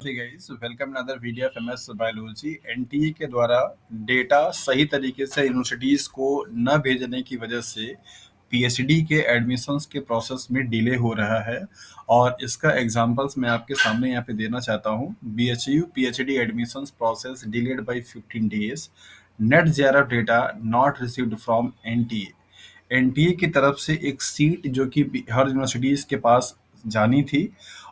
Hey guys, welcome another video of MS biology. NTA के द्वारा data सही तरीके से यूनिवर्सिटीज़ को न भेजने की वजह से पीएचडी के एडमिशन्स के प्रोसेस में डिले हो रहा है। और इसका एग्जांपल्स मैं आपके सामने यहाँ पे देना चाहता हूँ। BHU PhD admissions process delayed by 15 days. Net JRF data not received from NTA. NTA की तरफ से एक सीट जो कि हर यूनिवर्सिटीज़ के पास जानी थी,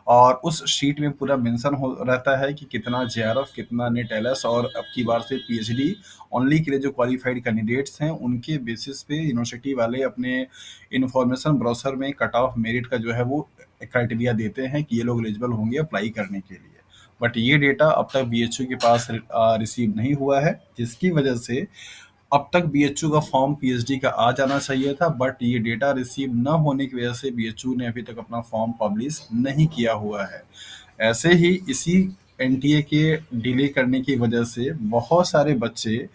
और उस शीट में पूरा मेंशन हो रहता है कि कितना जेआरएफ, कितना नेट एलएस, और अब की बार से पीएचडी ओनली के लिए जो क्वालिफाइड कैंडिडेट्स हैं उनके बेसिस पे यूनिवर्सिटी वाले अपने इंफॉर्मेशन ब्रोशर में कट ऑफ मेरिट का जो है वो क्राइटेरिया देते हैं कि ये लोग एलिजिबल होंगे अप्लाई करने के लिए। बट ये डेटा अब तक बीएचयू के पास रिसीव नहीं हुआ है, जिसकी वजह से अब तक बीएचयू का फॉर्म पीएचडी का आ जाना चाहिए था। बट ये डेटा रिसीव न होने की वजह से बीएचयू ने अभी तक अपना फॉर्म पब्लिश नहीं किया हुआ है। ऐसे ही इसी एनटीए के डिले करने की वजह से बहुत सारे बच्चे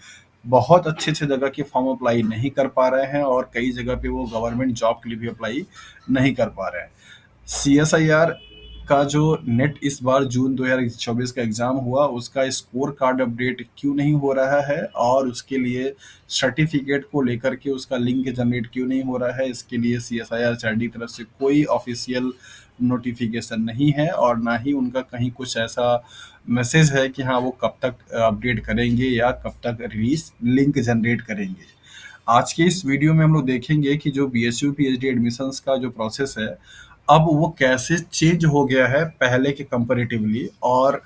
बहुत अच्छे अच्छे जगह के फॉर्म अप्लाई नहीं कर पा रहे हैं, और कई जगह पे वो गवर्नमेंट जॉब के लिए भी अप्लाई नहीं कर पा रहे हैं। सीएसआईआर का जो नेट इस बार जून 2024 का एग्जाम हुआ, उसका स्कोर कार्ड अपडेट क्यों नहीं हो रहा है, और उसके लिए सर्टिफिकेट को लेकर के उसका लिंक जनरेट क्यों नहीं हो रहा है, इसके लिए सीएसआईआर की तरफ से कोई ऑफिशियल नोटिफिकेशन नहीं है, और ना ही उनका कहीं कुछ ऐसा मैसेज है कि हाँ वो कब तक अपडेट करेंगे या कब तक रिलीज लिंक जनरेट करेंगे। आज के इस वीडियो में हम लोग देखेंगे कि जो बीएचयू पीएचडी एडमिशन्स का जो प्रोसेस है, अब वो कैसे चेंज हो गया है पहले के कंपैरेटिवली, और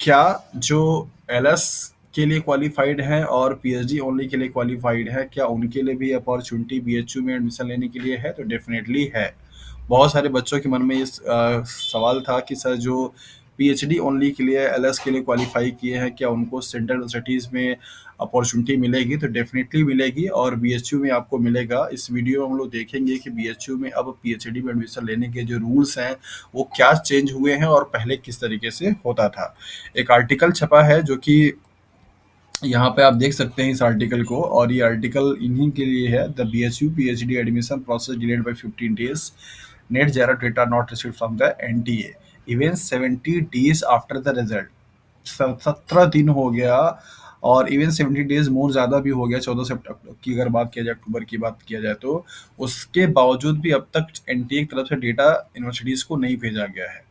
क्या जो एलएस के लिए क्वालिफाइड है और पीएचडी ओनली के लिए क्वालिफाइड है, क्या उनके लिए भी अपॉर्चुनिटी बीएचयू में एडमिशन लेने के लिए है? तो डेफिनेटली है। बहुत सारे बच्चों के मन में ये सवाल था कि सर जो पीएचडी ओनली के लिए एलएस के लिए क्वालिफाई किए हैं, क्या उनको सेंट्रल यूनिवर्सिटीज़ में अपॉर्चुनिटी मिलेगी? तो डेफिनेटली मिलेगी, और बीएचयू में आपको मिलेगा। इस वीडियो में हम लोग देखेंगे कि बीएचयू में अब पीएचडी में एडमिशन लेने के जो रूल्स हैं वो क्या चेंज हुए हैं और पहले किस तरीके से होता था। एक आर्टिकल छपा है जो कि यहाँ पे आप देख सकते हैं इस आर्टिकल को, और ये आर्टिकल इन्हीं के लिए है। The BHU PhD admission process delayed by 15 days, net JRF data not received from the NTA even 70 days after the result. 17 दिन हो गया, और इवन 70 डेज मोर ज़्यादा भी हो गया। 14 सितंबर की अगर बात किया जाए, अक्टूबर की बात किया जाए, तो उसके बावजूद भी अब तक एनटीए की तरफ से डेटा यूनिवर्सिटीज़ को नहीं भेजा गया है।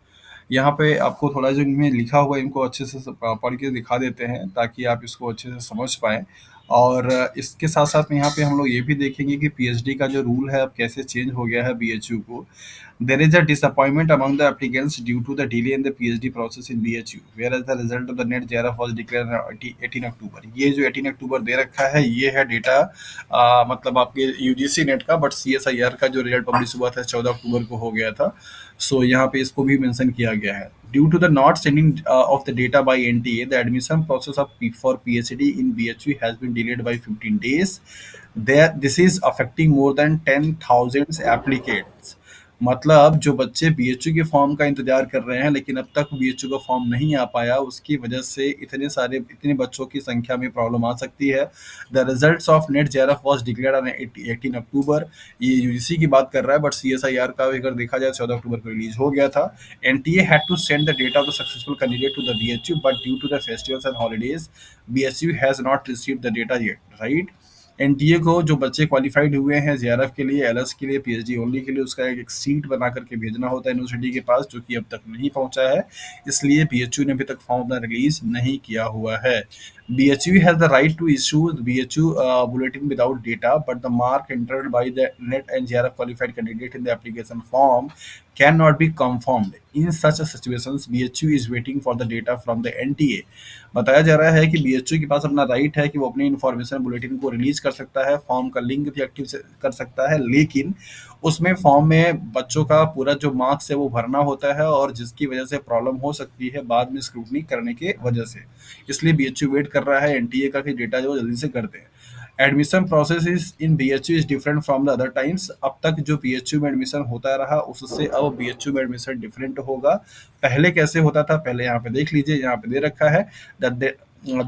यहाँ पे आपको थोड़ा जो इनमें लिखा हुआ है इनको अच्छे से पढ़ के दिखा देते हैं ताकि आप इसको अच्छे से समझ पाएँ। और इसके साथ-साथ में यहाँ पे हम लोग ये भी देखेंगे कि पीएचडी का जो रूल है अब कैसे चेंज हो गया है बीएचयू को। There is a disappointment among the applicants due to the delay in the PhD process in BHU, whereas the result of the NET JRF was declared on 18 अक्टूबर। ये जो 18 अक्टूबर दे रखा है ये है डेटा, मतलब आपके यूजीसी नेट का, बट सीएसआईआर का जो रिजल्ट पब्लिश हुआ था 14 अक्टूबर को हो गया था। सो यहाँ पे इसको भी मेंशन किया गया है। Due to the not sending of the data by NTA, the admission process of for PhD in BHU has been delayed by 15 days. This is affecting more than 10,000 applicants. मतलब जो बच्चे बीएचयू के form का इंतजार कर रहे हैं लेकिन अब तक बीएचयू का फॉर्म नहीं आ पाया, उसकी वजह से इतने बच्चों की संख्या में प्रॉब्लम आ सकती है। The results of net JRF was declared on 18 अक्टूबर। ये यूजीसी की बात कर रहा है, बट सीएसआईआर का अगर देखा जाए 14 अक्टूबर को रिलीज हो गया था। NTA had to send the data of the successful candidate to the BHU, but due to the festivals and holidays BHU has not received the data yet, right. NTA को जो बच्चे क्वालिफाइड हुए हैं JRF के लिए, LS के लिए, PhD only के लिए, उसका एक सीट बना करके भेजना होता है यूनिवर्सिटी के पास, जो कि अब तक नहीं पहुंचा है। इसलिए बीएचयू ने अभी तक फॉर्म अपना रिलीज नहीं किया हुआ है। BHU has the right to issue the BHU bulletin without data, but the mark entered by the NET and JRF qualified candidate in the application form cannot be confirmed. In such a situations, BHU is waiting for the data from the NTA. बताया जा रहा है कि BHU के पास अपना right है कि वो अपनी इन्फॉर्मेशन बुलेटिन को रिलीज कर सकता है, फॉर्म का लिंक भी एक्टिव कर सकता है, लेकिन उसमें फॉर्म में बच्चों का पूरा जो मार्क्स है वो भरना होता है, और जिसकी वजह से प्रॉब्लम हो सकती है बाद में स्क्रूटनी करने के वजह से। इसलिए बीएचयू वेट कर रहा है एनटीए का कि डेटा जो जल्दी से कर दे। Admission process is in BHU is different from the other times. अब तक जो बीएचयू में एडमिशन होता रहा उससे अब बीएचयू में एडमिशन डिफरेंट होगा। पहले कैसे होता था, पहले यहाँ पे देख लीजिए, यहाँ पे दे रखा है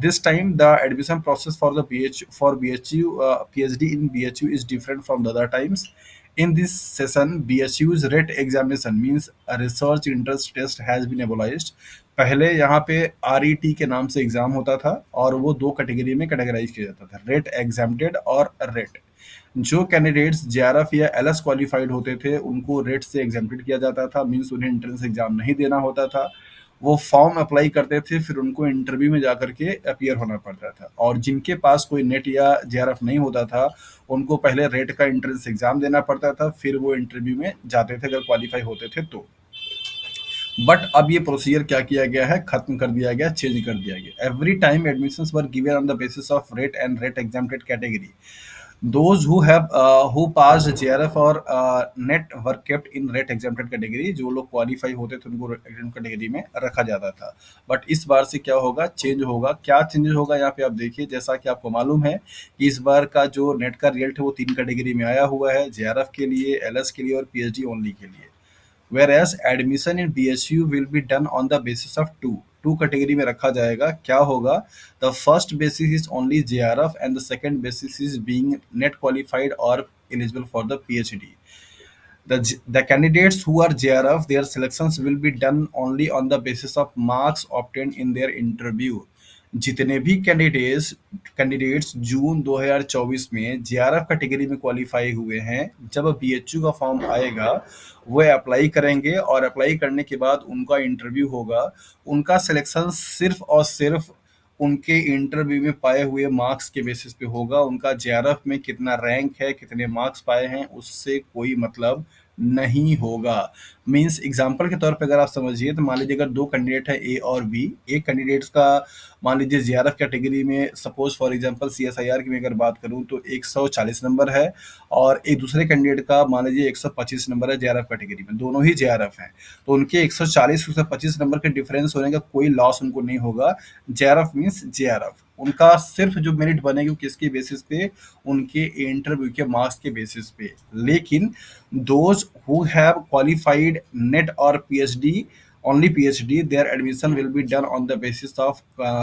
this time the admission process for the BHU PhD in BHU is different from the other times. In this session, BHU's RET examination, means a research interest test, has been abolished. पहले यहाँ पे RET के नाम से exam होता था और वो 2 कैटेगरी में कैटेगराइज़ किया जाता था, रेट एग्ज़ैम्प्टेड और रेट। जो कैंडिडेट्स जेआरएफ या एलएस क्वालिफाइड होते थे, उनको रेट से एग्ज़ैम्प्टेड किया जाता था, मीन्स उन्हें एंट्रेंस एग्ज़ाम नहीं देना होता था। वो फॉर्म अप्लाई करते थे, फिर उनको इंटरव्यू में जाकर के अपीयर होना पड़ता था, और जिनके पास कोई नेट या जेआरएफ नहीं होता था, उनको पहले रेट का एंट्रेंस एग्ज़ाम देना पड़ता था, फिर वो इंटरव्यू में जाते थे अगर क्वालिफाई होते थे तो। बट अब ये प्रोसीजर क्या किया गया है, खत्म कर दिया गया, चेंज कर दिया गया। Every time admissions were given on the basis of rate and rate exempted category. Those who passed JRF और net were kept in rate exempted category. जो लोग क्वालिफाई होते थे उनको एग्जाम कैटेगरी में रखा जाता था। बट इस बार से क्या होगा, चेंज होगा। क्या चेंज होगा यहाँ पे आप देखिए, जैसा कि आपको मालूम है कि इस बार का जो नेट का रिजल्ट है वो 3 कैटेगरी में आया हुआ है, JRF के लिए, LS के लिए और PhD ओनली के लिए। whereas admission in BSU will be done on the basis of two category में रखा जाएगा। क्या होगा, the first basis is only JRF and the second basis is being NET qualified और eligible for the PhD। The candidates who are JRF, their selections will be done only on the basis of marks obtained in their interview। जितने भी candidates जून 2024 में JRF category में qualify हुए हैं, जब BHU का form आएगा वो अप्लाई करेंगे, और अप्लाई करने के बाद उनका इंटरव्यू होगा। उनका सिलेक्शन सिर्फ और सिर्फ उनके इंटरव्यू में पाए हुए मार्क्स के बेसिस पे होगा। उनका JRF में कितना रैंक है, कितने मार्क्स पाए हैं, उससे कोई मतलब नहीं होगा। मीन्स एग्जाम्पल के तौर पे अगर आप समझिए, तो मान लीजिए अगर 2 कैंडिडेट है A और B, एक कैंडिडेट्स का मान लीजिए JRF कैटेगरी में, सपोज फॉर एग्जांपल CSIR की मैं अगर बात करूं तो 140 नंबर है, और एक दूसरे कैंडिडेट का मान लीजिए 125 नंबर है JRF कैटेगरी में, दोनों ही JRF हैं, तो उनके 140 125 नंबर के डिफरेंस होने का कोई लॉस उनको नहीं होगा। JRF मीन्स JRF, उनका सिर्फ जो मेरिट बनेगी वो किसके बेसिस पे, उनके इंटरव्यू के मार्क्स के बेसिस पे। लेकिन those who have qualified net और PhD, only PhD, their admission will be done on the basis of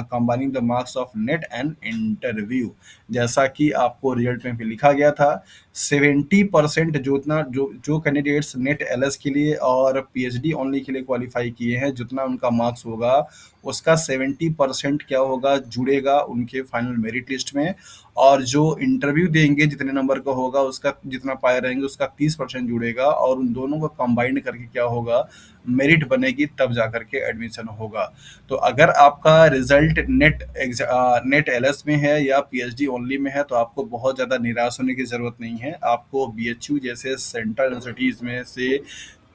combining the marks of net and interview। जैसा कि आपको रिजल्ट में भी लिखा गया था, 70% जो कैंडिडेट्स नेट LS के लिए और PhD ओनली के लिए क्वालिफाई किए हैं, जितना उनका मार्क्स होगा उसका 70% क्या होगा, जुड़ेगा उनके फाइनल मेरिट लिस्ट में, और जो इंटरव्यू देंगे जितने नंबर का होगा उसका जितना पाए रहेंगे उसका 30% जुड़ेगा, और उन दोनों को कंबाइंड करके क्या होगा, मेरिट बनेगी, तब जाकर के एडमिशन होगा। तो अगर आपका रिजल्ट नेट LS में है या PhD ओनली में है, तो आपको बहुत ज़्यादा निराश होने की ज़रूरत नहीं है। आपको BHU जैसे सेंट्रल यूनिवर्सिटीज़ में से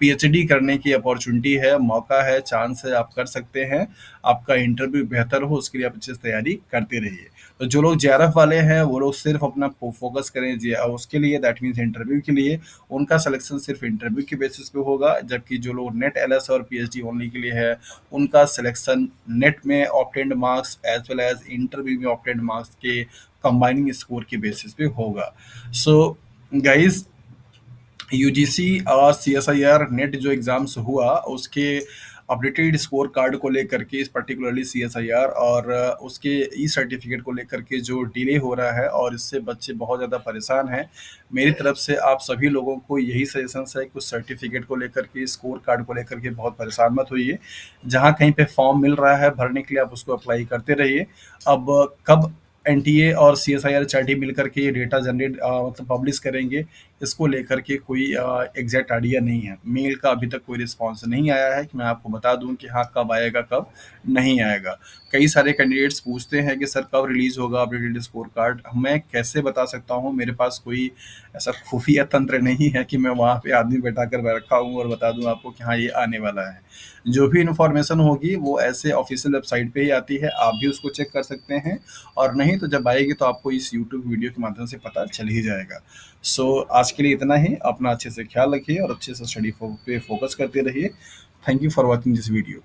PhD करने की अपॉर्चुनिटी है, मौका है, चांस है, आप कर सकते हैं। आपका इंटरव्यू बेहतर हो उसके लिए आप अच्छे से तैयारी करते रहिए। तो जो लोग JRF वाले हैं वो लोग सिर्फ अपना फोकस करें उसके लिए, दैट मीन्स इंटरव्यू के लिए। उनका सिलेक्शन सिर्फ इंटरव्यू के बेसिस पे होगा, जबकि जो लोग नेट LS और PhD ओनली के लिए है, उनका सिलेक्शन नेट में obtained marks as well as interview में ऑब्टेन्ड मार्क्स के कंबाइनिंग स्कोर के बेसिस पे होगा। सो गाइज, UGC और CSIR नेट जो एग्ज़ाम्स हुआ उसके अपडेटेड स्कोर कार्ड को लेकर के, इस पर्टिकुलरली CSIR और उसके ई सर्टिफिकेट को लेकर के जो डिले हो रहा है, और इससे बच्चे बहुत ज़्यादा परेशान हैं। मेरी तरफ से आप सभी लोगों को यही सजेशंस है कि उस सर्टिफिकेट को लेकर के, स्कोर कार्ड को लेकर के बहुत परेशान मत होइए। जहाँ कहीं पे फॉर्म मिल रहा है भरने के लिए, आप उसको अप्लाई करते रहिए। अब कब NTA और CSIR चार्टी मिल करके ये डेटा जनरेट मतलब पब्लिश करेंगे, इसको लेकर के कोई एग्जैक्ट आइडिया नहीं है। मेल का अभी तक कोई रिस्पॉन्स नहीं आया है कि मैं आपको बता दूं कि हाँ कब आएगा कब नहीं आएगा। कई सारे कैंडिडेट्स पूछते हैं कि सर कब रिलीज़ होगा अपडेटेड स्कोर कार्ड। मैं कैसे बता सकता हूँ, मेरे पास कोई ऐसा खुफिया तंत्र नहीं है कि मैं वहाँ पे आदमी बैठा कर रखा हूँ और बता दूँ आपको कि हाँ ये आने वाला है। जो भी इन्फॉर्मेशन होगी वो ऐसे ऑफिशियल वेबसाइट पे ही आती है, आप भी उसको चेक कर सकते हैं, और नहीं तो जब आएगी तो आपको इस यूट्यूब वीडियो के माध्यम से पता चल ही जाएगा। सो आज के लिए इतना ही। अपना अच्छे से ख्याल रखिए और अच्छे से स्टडी पे फोकस करते रहिए। Thank you for watching this video.